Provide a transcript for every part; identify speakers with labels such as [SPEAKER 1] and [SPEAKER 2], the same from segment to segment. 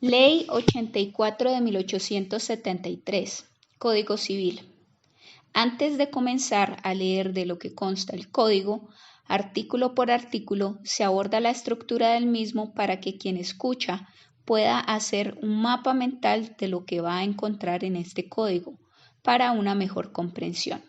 [SPEAKER 1] Ley 84 de 1873, Código Civil. Antes de comenzar a leer de lo que consta el código, artículo por artículo, se aborda la estructura del mismo para que quien escucha pueda hacer un mapa mental de lo que va a encontrar en este código para una mejor comprensión.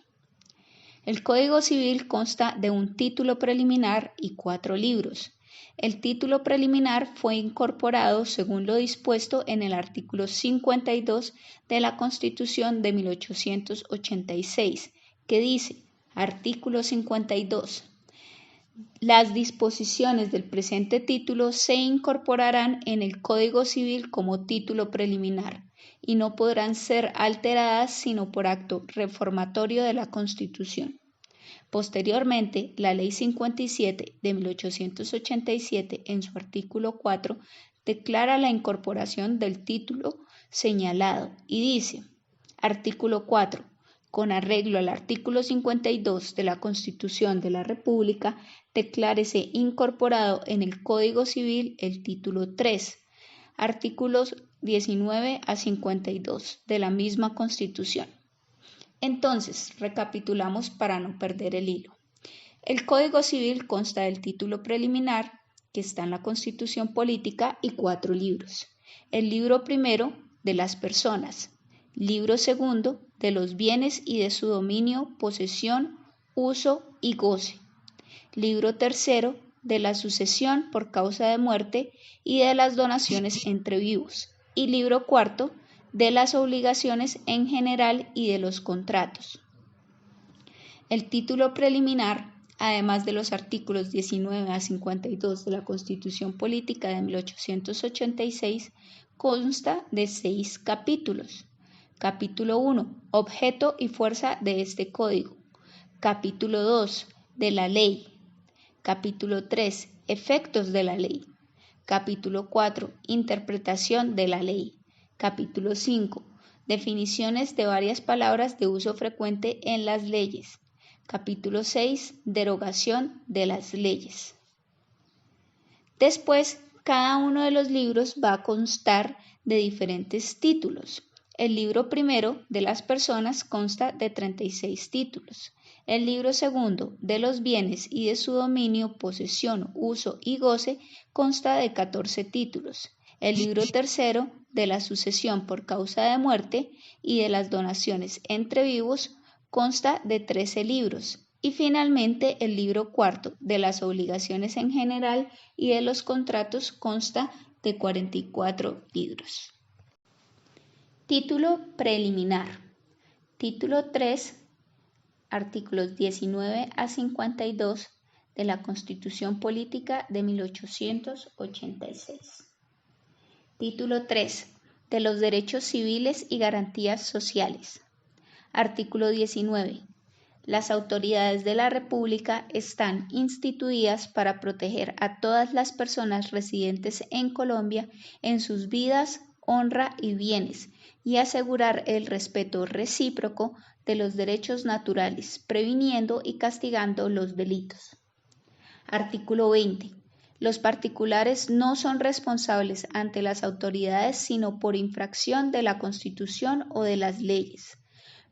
[SPEAKER 1] El Código Civil consta de un título preliminar y 4 libros. El título preliminar fue incorporado según lo dispuesto en el artículo 52 de la Constitución de 1886, que dice, artículo 52. Las disposiciones del presente título se incorporarán en el Código Civil como título preliminar y no podrán ser alteradas sino por acto reformatorio de la Constitución. Posteriormente, la Ley 57 de 1887, en su artículo 4, declara la incorporación del título señalado y dice, artículo 4, con arreglo al artículo 52 de la Constitución de la República, declárese incorporado en el Código Civil el título 3, artículos 19 a 52 de la misma Constitución. Entonces, recapitulamos para no perder el hilo. El Código Civil consta del título preliminar, que está en la Constitución Política, y 4 libros. El libro primero, de las personas. Libro segundo, de los bienes y de su dominio, posesión, uso y goce. Libro tercero, de la sucesión por causa de muerte y de las donaciones entre vivos. Y libro cuarto, de las obligaciones en general y de los contratos. El título preliminar, además de los artículos 19 a 52 de la Constitución Política de 1886, consta de 6 capítulos. Capítulo 1. Objeto y fuerza de este código. Capítulo 2. De la ley. Capítulo 3. Efectos de la ley. Capítulo 4. Interpretación de la ley. Capítulo 5. Definiciones de varias palabras de uso frecuente en las leyes. Capítulo 6. Derogación de las leyes. Después, cada uno de los libros va a constar de diferentes títulos. El libro primero, de las personas, consta de 36 títulos. El libro segundo, de los bienes y de su dominio, posesión, uso y goce, consta de 14 títulos. El libro tercero, de la sucesión por causa de muerte y de las donaciones entre vivos, consta de 13 libros. Y finalmente el libro cuarto, de las obligaciones en general y de los contratos, consta de 44 libros. Título preliminar. Título 3, artículos 19 a 52 de la Constitución Política de 1886. Título 3. De los derechos civiles y garantías sociales. Artículo 19. Las autoridades de la República están instituidas para proteger a todas las personas residentes en Colombia en sus vidas, honra y bienes, y asegurar el respeto recíproco de los derechos naturales, previniendo y castigando los delitos. Artículo 20. Los particulares no son responsables ante las autoridades sino por infracción de la Constitución o de las leyes.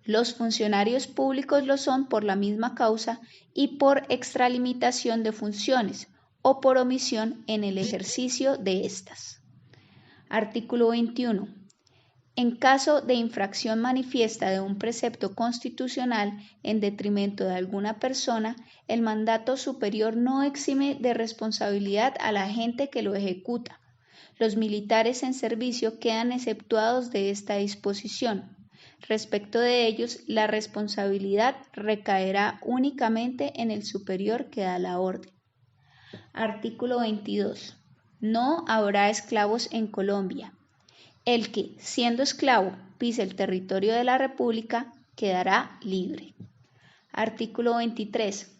[SPEAKER 1] Los funcionarios públicos lo son por la misma causa y por extralimitación de funciones o por omisión en el ejercicio de estas. Artículo 21. En caso de infracción manifiesta de un precepto constitucional en detrimento de alguna persona, el mandato superior no exime de responsabilidad a la agente que lo ejecuta. Los militares en servicio quedan exceptuados de esta disposición. Respecto de ellos, la responsabilidad recaerá únicamente en el superior que da la orden. Artículo 22. No habrá esclavos en Colombia. El que, siendo esclavo, pise el territorio de la República, quedará libre. Artículo 23.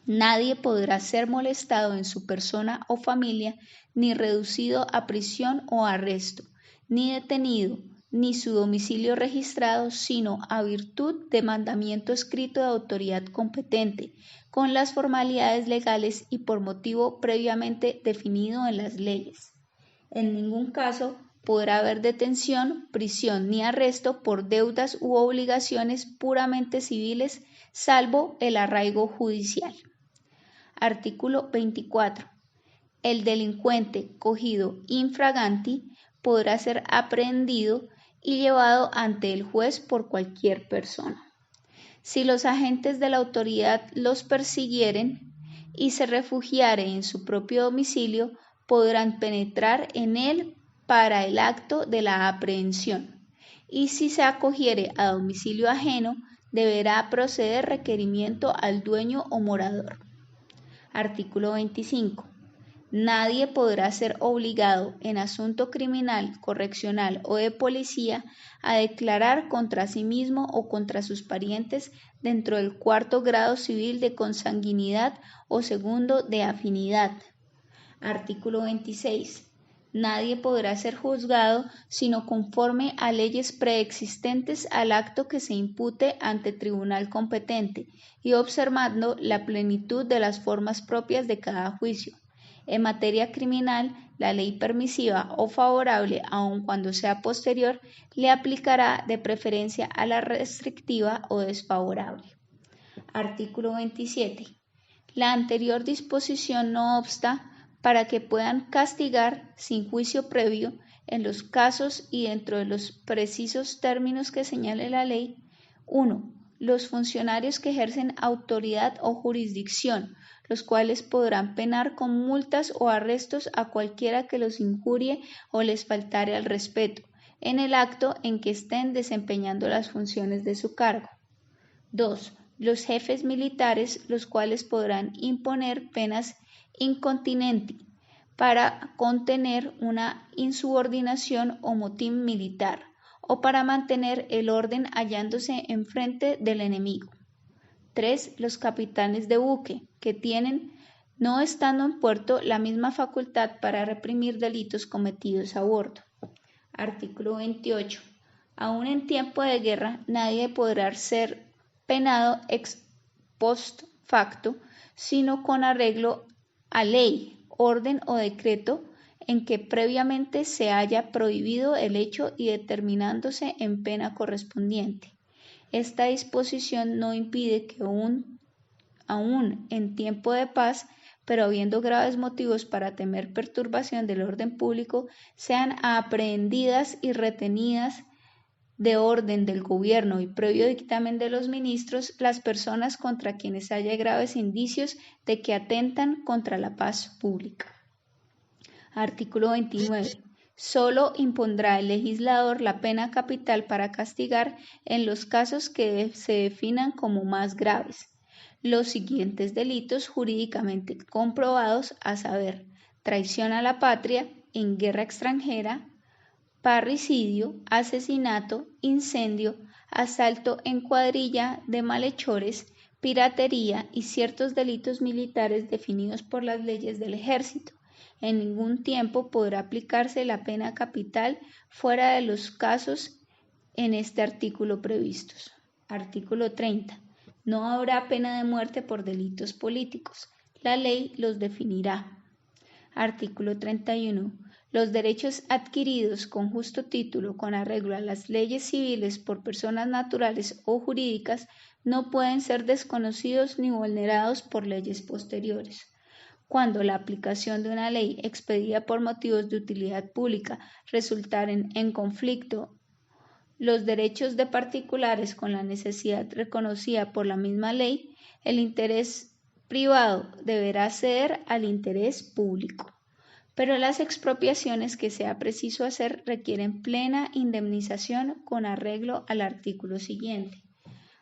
[SPEAKER 1] Nadie podrá ser molestado en su persona o familia, ni reducido a prisión o arresto, ni detenido, ni su domicilio registrado, sino a virtud de mandamiento escrito de autoridad competente, con las formalidades legales y por motivo previamente definido en las leyes. En ningún caso podrá haber detención, prisión ni arresto por deudas u obligaciones puramente civiles, salvo el arraigo judicial. Artículo 24. El delincuente cogido infraganti podrá ser aprehendido y llevado ante el juez por cualquier persona. Si los agentes de la autoridad los persiguieren y se refugiare en su propio domicilio, podrán penetrar en él para el acto de la aprehensión, y si se acogiere a domicilio ajeno, deberá proceder requerimiento al dueño o morador. Artículo 25. Nadie podrá ser obligado en asunto criminal, correccional o de policía a declarar contra sí mismo o contra sus parientes dentro del cuarto grado civil de consanguinidad o segundo de afinidad. Artículo 26. Nadie podrá ser juzgado sino conforme a leyes preexistentes al acto que se impute ante tribunal competente y observando la plenitud de las formas propias de cada juicio. En materia criminal, la ley permisiva o favorable, aun cuando sea posterior, le aplicará de preferencia a la restrictiva o desfavorable. Artículo 27. La anterior disposición no obsta para que puedan castigar sin juicio previo, en los casos y dentro de los precisos términos que señale la ley, 1. Los funcionarios que ejercen autoridad o jurisdicción, los cuales podrán penar con multas o arrestos a cualquiera que los injurie o les faltare al respeto, en el acto en que estén desempeñando las funciones de su cargo. 2. Los jefes militares, los cuales podrán imponer penas incontinenti para contener una insubordinación o motín militar, o para mantener el orden hallándose enfrente del enemigo. 3. Los capitanes de buque, que tienen, no estando en puerto, la misma facultad para reprimir delitos cometidos a bordo. Artículo 28. Aún en tiempo de guerra, nadie podrá ser penado ex post facto, sino con arreglo a ley, orden o decreto en que previamente se haya prohibido el hecho y determinándose en pena correspondiente. Esta disposición no impide que aún en tiempo de paz, pero habiendo graves motivos para temer perturbación del orden público, sean aprehendidas y retenidas de orden del gobierno y previo dictamen de los ministros las personas contra quienes haya graves indicios de que atentan contra la paz pública. Artículo 29. Solo impondrá el legislador la pena capital para castigar en los casos que se definan como más graves los siguientes delitos jurídicamente comprobados, a saber, traición a la patria en guerra extranjera, parricidio, asesinato, incendio, asalto en cuadrilla de malhechores, piratería y ciertos delitos militares definidos por las leyes del ejército. En ningún tiempo podrá aplicarse la pena capital fuera de los casos en este artículo previstos. Artículo 30. No habrá pena de muerte por delitos políticos. La ley los definirá. Artículo 31. Los derechos adquiridos con justo título con arreglo a las leyes civiles por personas naturales o jurídicas no pueden ser desconocidos ni vulnerados por leyes posteriores. Cuando la aplicación de una ley expedida por motivos de utilidad pública resultaren en conflicto los derechos de particulares con la necesidad reconocida por la misma ley, el interés privado deberá ceder al interés público. Pero las expropiaciones que sea preciso hacer requieren plena indemnización con arreglo al artículo siguiente.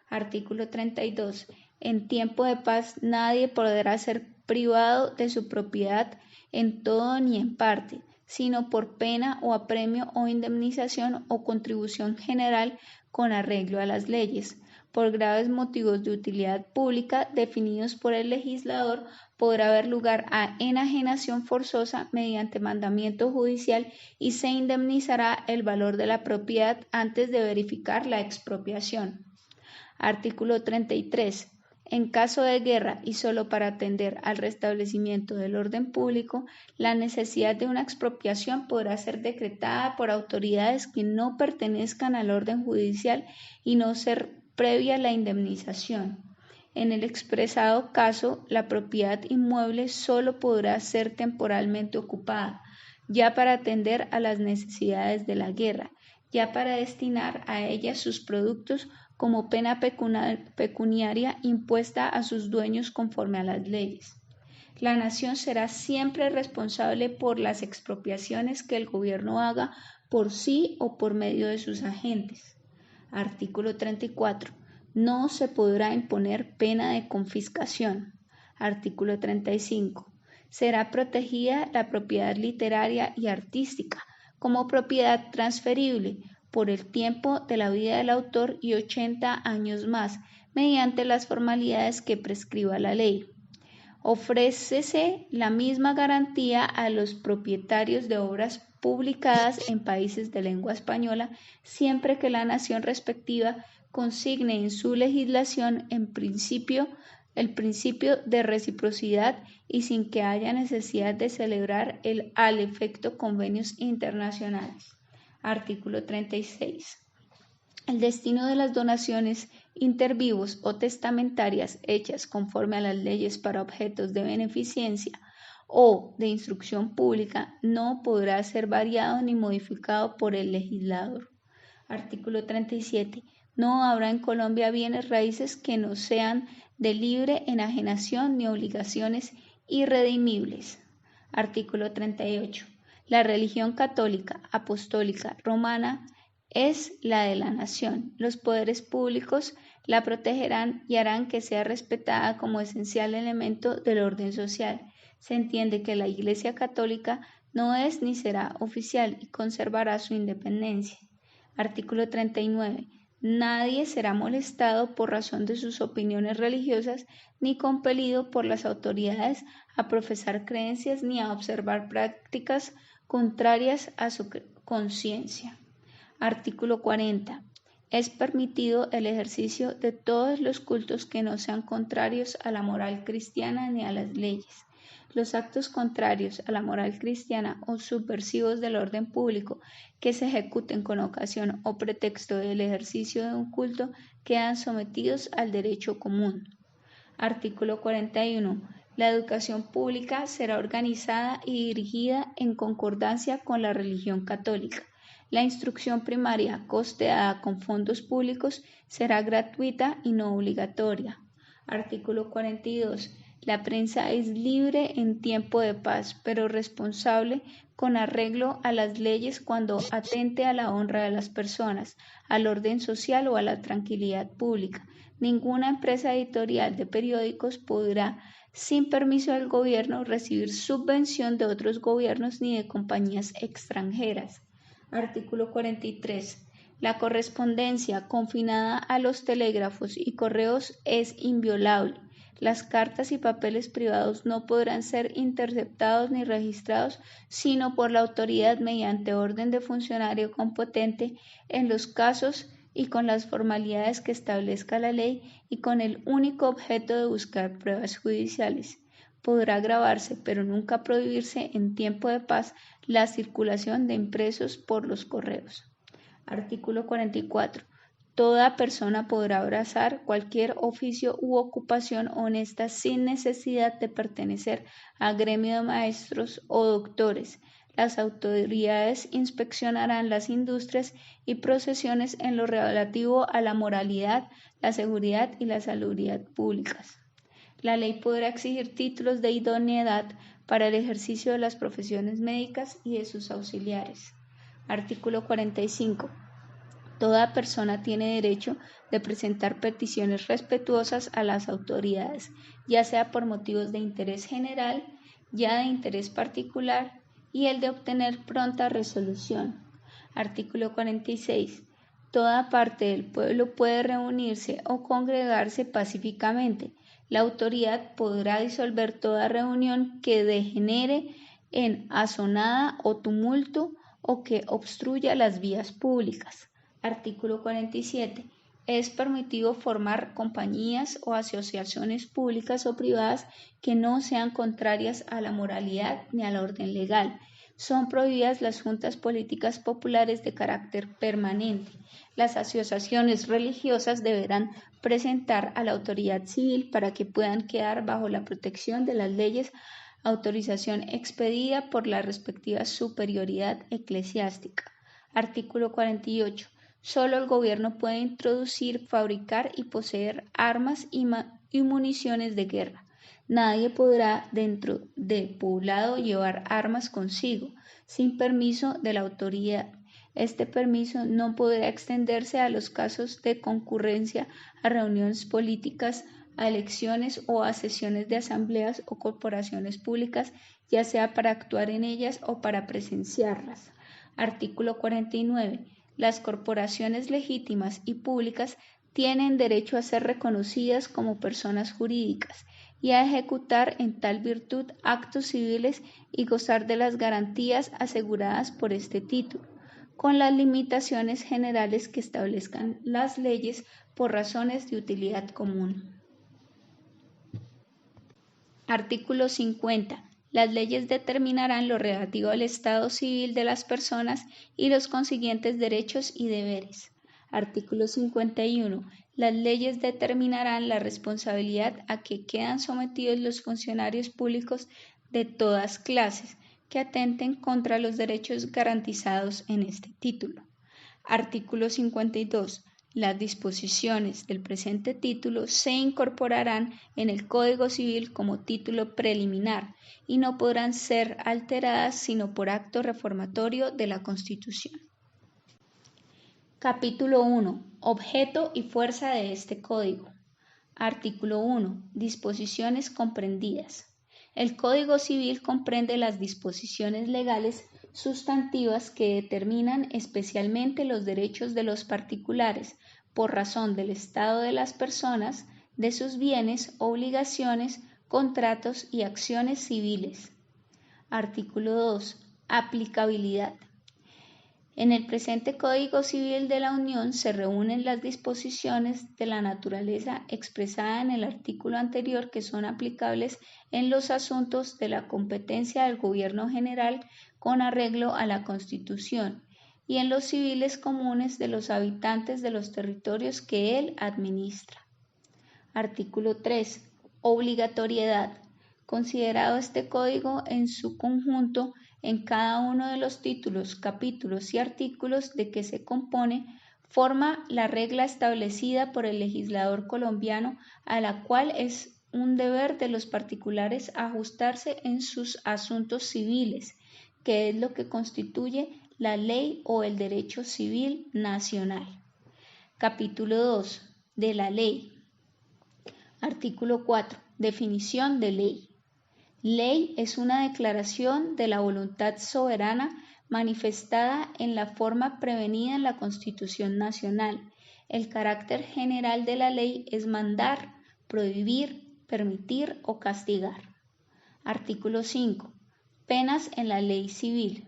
[SPEAKER 1] Artículo 32. En tiempo de paz nadie podrá ser privado de su propiedad en todo ni en parte, sino por pena o apremio o indemnización o contribución general con arreglo a las leyes. Por graves motivos de utilidad pública definidos por el legislador, podrá haber lugar a enajenación forzosa mediante mandamiento judicial y se indemnizará el valor de la propiedad antes de verificar la expropiación. Artículo 33. En caso de guerra y solo para atender al restablecimiento del orden público, la necesidad de una expropiación podrá ser decretada por autoridades que no pertenezcan al orden judicial y no ser previa la indemnización. En el expresado caso, la propiedad inmueble solo podrá ser temporalmente ocupada, ya para atender a las necesidades de la guerra, ya para destinar a ella sus productos como pena pecuniaria impuesta a sus dueños conforme a las leyes. La nación será siempre responsable por las expropiaciones que el gobierno haga por sí o por medio de sus agentes. Artículo 34. No se podrá imponer pena de confiscación. Artículo 35. Será protegida la propiedad literaria y artística como propiedad transferible por el tiempo de la vida del autor y 80 años más, mediante las formalidades que prescriba la ley. Ofrécese la misma garantía a los propietarios de obras publicadas en países de lengua española, siempre que la nación respectiva consigne en su legislación el principio de reciprocidad y sin que haya necesidad de celebrar al efecto convenios internacionales. Artículo 36. El destino de las donaciones intervivos o testamentarias hechas conforme a las leyes para objetos de beneficencia o de instrucción pública no podrá ser variado ni modificado por el legislador. Artículo 37. No habrá en Colombia bienes raíces que no sean de libre enajenación ni obligaciones irredimibles. Artículo 38. La religión católica, apostólica, romana es la de la nación. Los poderes públicos la protegerán y harán que sea respetada como esencial elemento del orden social. Se entiende que la Iglesia Católica no es ni será oficial y conservará su independencia. Artículo 39. Nadie será molestado por razón de sus opiniones religiosas ni compelido por las autoridades a profesar creencias ni a observar prácticas contrarias a su conciencia. Artículo 40. Es permitido el ejercicio de todos los cultos que no sean contrarios a la moral cristiana ni a las leyes. Los actos contrarios a la moral cristiana o subversivos del orden público que se ejecuten con ocasión o pretexto del ejercicio de un culto quedan sometidos al derecho común. Artículo 41. La educación pública será organizada y dirigida en concordancia con la religión católica. La instrucción primaria, costeada con fondos públicos, será gratuita y no obligatoria. Artículo 42. La prensa es libre en tiempo de paz, pero responsable con arreglo a las leyes cuando atente a la honra de las personas, al orden social o a la tranquilidad pública. Ninguna empresa editorial de periódicos podrá, sin permiso del gobierno, recibir subvención de otros gobiernos ni de compañías extranjeras. Artículo 43. La correspondencia confinada a los telégrafos y correos es inviolable. Las cartas y papeles privados no podrán ser interceptados ni registrados sino por la autoridad mediante orden de funcionario competente en los casos y con las formalidades que establezca la ley y con el único objeto de buscar pruebas judiciales. Podrá grabarse, pero nunca prohibirse en tiempo de paz la circulación de impresos por los correos. Artículo 44. Toda persona podrá abrazar cualquier oficio u ocupación honesta sin necesidad de pertenecer a gremio de maestros o doctores. Las autoridades inspeccionarán las industrias y procesiones en lo relativo a la moralidad, la seguridad y la salubridad públicas. La ley podrá exigir títulos de idoneidad para el ejercicio de las profesiones médicas y de sus auxiliares. Artículo 45. Toda persona tiene derecho de presentar peticiones respetuosas a las autoridades, ya sea por motivos de interés general, ya de interés particular, y el de obtener pronta resolución. Artículo 46. Toda parte del pueblo puede reunirse o congregarse pacíficamente. La autoridad podrá disolver toda reunión que degenere en asonada o tumulto o que obstruya las vías públicas. Artículo 47. Es permitido formar compañías o asociaciones públicas o privadas que no sean contrarias a la moralidad ni al orden legal. Son prohibidas las juntas políticas populares de carácter permanente. Las asociaciones religiosas deberán presentar a la autoridad civil para que puedan quedar bajo la protección de las leyes autorización expedida por la respectiva superioridad eclesiástica. Artículo 48. Solo el gobierno puede introducir, fabricar y poseer armas y municiones de guerra. Nadie podrá dentro del poblado llevar armas consigo, sin permiso de la autoridad. Este permiso no podrá extenderse a los casos de concurrencia a reuniones políticas, a elecciones o a sesiones de asambleas o corporaciones públicas, ya sea para actuar en ellas o para presenciarlas. Artículo 49. Las corporaciones legítimas y públicas tienen derecho a ser reconocidas como personas jurídicas y a ejecutar en tal virtud actos civiles y gozar de las garantías aseguradas por este título, con las limitaciones generales que establezcan las leyes por razones de utilidad común. Artículo 50. Las leyes determinarán lo relativo al estado civil de las personas y los consiguientes derechos y deberes. Artículo 51. Las leyes determinarán la responsabilidad a que quedan sometidos los funcionarios públicos de todas clases que atenten contra los derechos garantizados en este título. Artículo 52. Las disposiciones del presente título se incorporarán en el Código Civil como título preliminar y no podrán ser alteradas sino por acto reformatorio de la Constitución. Capítulo 1. Objeto y fuerza de este Código. Artículo 1. Disposiciones comprendidas. El Código Civil comprende las disposiciones legales sustantivas que determinan especialmente los derechos de los particulares por razón del estado de las personas, de sus bienes, obligaciones, contratos y acciones civiles. Artículo 2. Aplicabilidad. En el presente Código Civil de la Unión se reúnen las disposiciones de la naturaleza expresada en el artículo anterior que son aplicables en los asuntos de la competencia del Gobierno General con arreglo a la Constitución y en los civiles comunes de los habitantes de los territorios que él administra. Artículo 3. Obligatoriedad. Considerado este Código en su conjunto, en cada uno de los títulos, capítulos y artículos de que se compone, forma la regla establecida por el legislador colombiano a la cual es un deber de los particulares ajustarse en sus asuntos civiles, que es lo que constituye la ley o el derecho civil nacional. Capítulo 2. De la ley. Artículo 4. Definición de ley. Ley es una declaración de la voluntad soberana manifestada en la forma prevenida en la Constitución Nacional. El carácter general de la ley es mandar, prohibir, permitir o castigar. Artículo 5. Penas en la ley civil.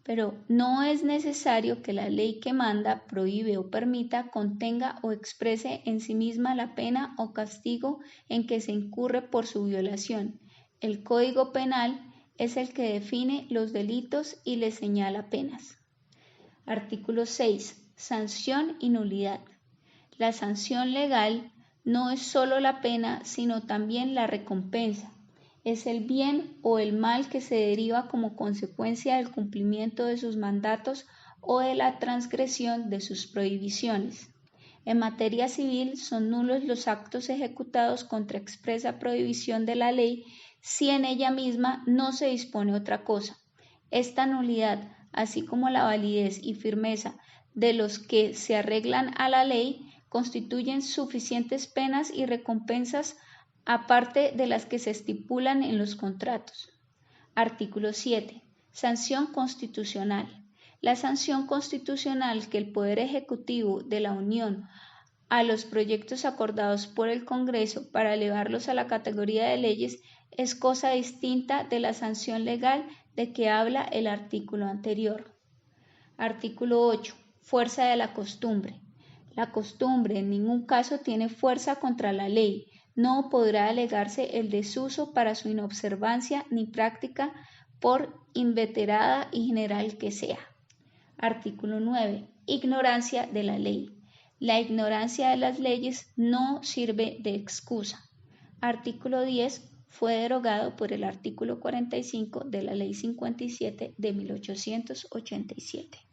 [SPEAKER 1] Pero no es necesario que la ley que manda, prohíbe o permita contenga o exprese en sí misma la pena o castigo en que se incurre por su violación. El Código Penal es el que define los delitos y les señala penas. Artículo 6. Sanción y nulidad. La sanción legal no es solo la pena, sino también la recompensa. Es el bien o el mal que se deriva como consecuencia del cumplimiento de sus mandatos o de la transgresión de sus prohibiciones. En materia civil son nulos los actos ejecutados contra expresa prohibición de la ley si en ella misma no se dispone otra cosa. Esta nulidad, así como la validez y firmeza de los que se arreglan a la ley, constituyen suficientes penas y recompensas aparte de las que se estipulan en los contratos. Artículo 7. Sanción constitucional. La sanción constitucional que el Poder Ejecutivo de la Unión a los proyectos acordados por el Congreso para elevarlos a la categoría de leyes es cosa distinta de la sanción legal de que habla el artículo anterior. Artículo 8. Fuerza de la costumbre. La costumbre en ningún caso tiene fuerza contra la ley. No podrá alegarse el desuso para su inobservancia ni práctica por inveterada y general que sea. Artículo 9. Ignorancia de la ley. La ignorancia de las leyes no sirve de excusa. Artículo 10. Fue derogado por el artículo 45 de la Ley 57 de 1887.